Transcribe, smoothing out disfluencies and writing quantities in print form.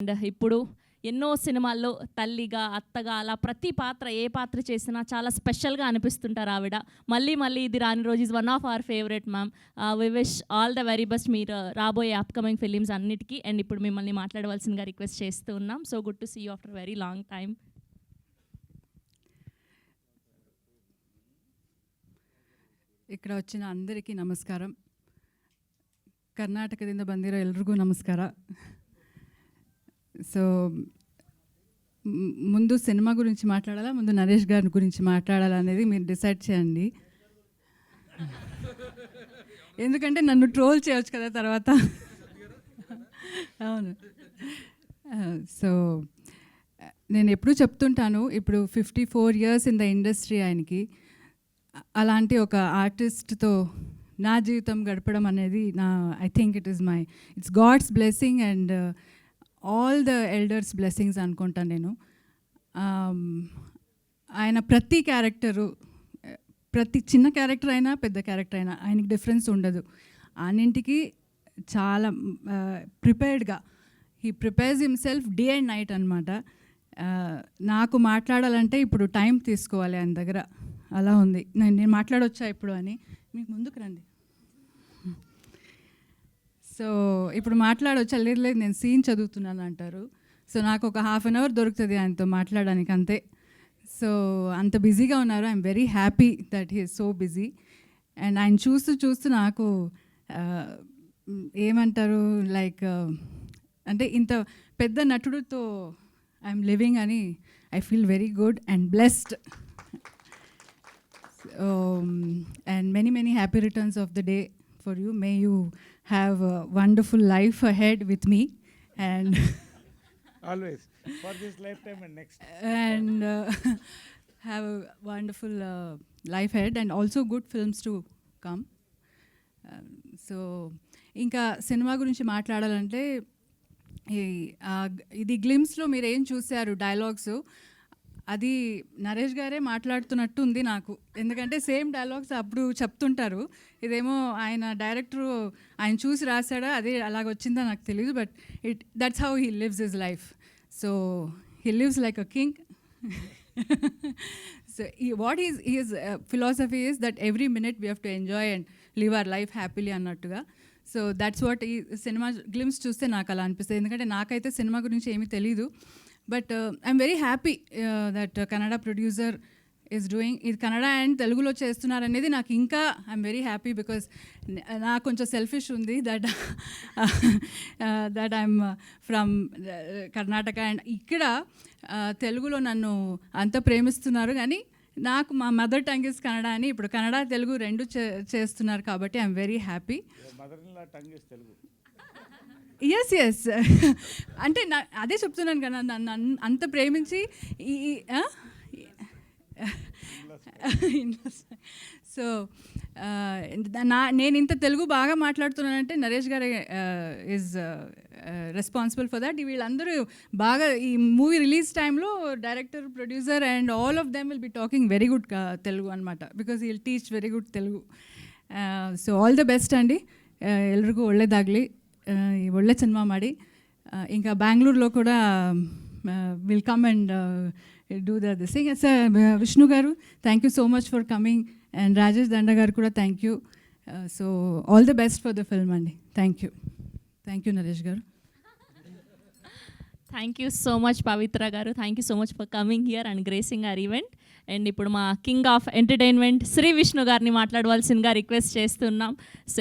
And ఇప్పుడు ఎన్నో సినిమాల్లో తల్లిగా, అత్తగా అలా ప్రతి పాత్ర ఏ పాత్ర చేసినా చాలా స్పెషల్గా అనిపిస్తుంటారు ఆవిడ. మళ్ళీ మళ్ళీ ఇది రాని రోజు is one of our favourite ma'am. We wish all the very best మీరు రాబోయే అప్కమింగ్ ఫిలిమ్స్ అన్నిటికీ. అండ్ ఇప్పుడు మిమ్మల్ని మాట్లాడవలసిందిగా రిక్వెస్ట్ చేస్తూ ఉన్నాం. So good to see you after very long time. ఇక్కడ వచ్చిన అందరికీ ನಮಸ್ಕಾರ. ಕರ್ನಾಟಕದಿಂದ ಬಂದಿರೋ ಎಲ್ರಿಗೂ ನಮಸ್ಕಾರ. సో ముందు సినిమా గురించి మాట్లాడాలా, ముందు నరేష్ గారి గురించి మాట్లాడాలా అనేది మీరు డిసైడ్ చేయండి. ఎందుకంటే నన్ను ట్రోల్ చేయవచ్చు కదా తర్వాత. అవును. సో నేను ఎప్పుడూ చెప్తుంటాను, ఇప్పుడు 54 years ఇన్ ద ఇండస్ట్రీ ఆయనకి. అలాంటి ఒక ఆర్టిస్ట్తో నా జీవితం గడపడం అనేది I think it's God's blessing and all the elders blessings అనుకుంటాను నేను. ఆయన ప్రతి క్యారెక్టరు, ప్రతి చిన్న క్యారెక్టర్ అయినా పెద్ద క్యారెక్టర్ అయినా ఆయనకి డిఫరెన్స్ ఉండదు. అన్నింటికి చాలా ప్రిపేర్డ్గా he prepares himself day and night అనమాట. నాకు మాట్లాడాలంటే ఇప్పుడు టైం తీసుకోవాలి ఆయన దగ్గర, అలా ఉంది. నేను మాట్లాడొచ్చా ఇప్పుడు అని మీకు ముందుకు రండి. సో ఇప్పుడు మాట్లాడొచ్చా? లేదు లేదు నేను సీన్ చదువుతున్నాను అంటారు. సో నాకు ఒక 1/2 hour దొరుకుతుంది ఆయనతో మాట్లాడడానికి అంతే. సో అంత బిజీగా ఉన్నారు. I'm very happy that he is so busy. And ఆయన చూస్తూ చూస్తూ నాకు ఏమంటారు లైక్ అంటే ఇంత పెద్ద నటుడితో ఐఎమ్ లివింగ్ అని I feel very good and blessed. And many happy returns of the day for you. May you have a wonderful life ahead with me and always for this lifetime and next, and have a wonderful life ahead and also good films to come. So ఇంకా cinema గురించి మాట్లాడాలంటే ఇది గ్లిమ్స్లో మీరు ఏం చూశారు dialogues, అది నరేష్ గారే మాట్లాడుతున్నట్టు ఉంది నాకు. ఎందుకంటే సేమ్ డైలాగ్స్ అప్పుడు చెప్తుంటారు. ఇదేమో ఆయన డైరెక్టరు ఆయన చూసి రాశాడా, అదే అలాగొచ్చిందా నాకు తెలియదు. But that's how he lives his life. So he lives like a king. So what he's philosophy is that every minute we have to enjoy and live our life happily అన్నట్టుగా. So that's what ఈ cinema glimpse చూస్తే నాకు అలా అనిపిస్తుంది. ఎందుకంటే నాకైతే cinema గురించి ఏమీ తెలీదు. But I'm very happy that Kannada producer is doing ఇది. కన్నడ అండ్ తెలుగులో చేస్తున్నారనేది నాకు ఇంకా ఐఎమ్ వెరీ హ్యాపీ. బికాస్ నాకు కొంచెం సెల్ఫిష్ ఉంది that I'm from Karnataka and ఇక్కడ తెలుగులో నన్ను అంత ప్రేమిస్తున్నారు. కానీ నాకు మా మదర్ టంగ్ ఇస్ కన్నడ అని ఇప్పుడు కన్నడ తెలుగు రెండు చేస్తున్నారు కాబట్టి ఐఎమ్ వెరీ హ్యాపీ. ఎస్ అంటే అదే చెప్తున్నాను కదా, నన్ను అంత ప్రేమించి సో నేను ఇంత తెలుగు బాగా మాట్లాడుతున్నానంటే నరేష్ గారే ఈజ్ రెస్పాన్సిబుల్ ఫర్ దట్. వీళ్ళందరూ బాగా ఈ మూవీ రిలీజ్ టైంలో director, producer and all of them will be talking very good Telugu అనమాట. Because he will teach very good Telugu. So all the best ಅಂడి. ಎಲ್ರಿಗೂ ಒಳ್ಳೆಯದಾಗಲಿ, ಒಳ್ಳೆ ಸಿನಿಮಾ ಮಾಡಿ. ఇంకా బెంగళూరులో కూడా will come and do the sing. Sir Vishnu గారు thank you so much for coming and Rajesh Danda గారు కూడా thank you. So all the best for the film అండి. Thank you Naresh garu. Thank you so much Pavitra garu. Thank you so much for coming here and gracing our event. And ఇప్పుడు మా king of entertainment Shri Vishnu గారిని మాట్లాడవలసిందిగా request చేస్తున్నాం.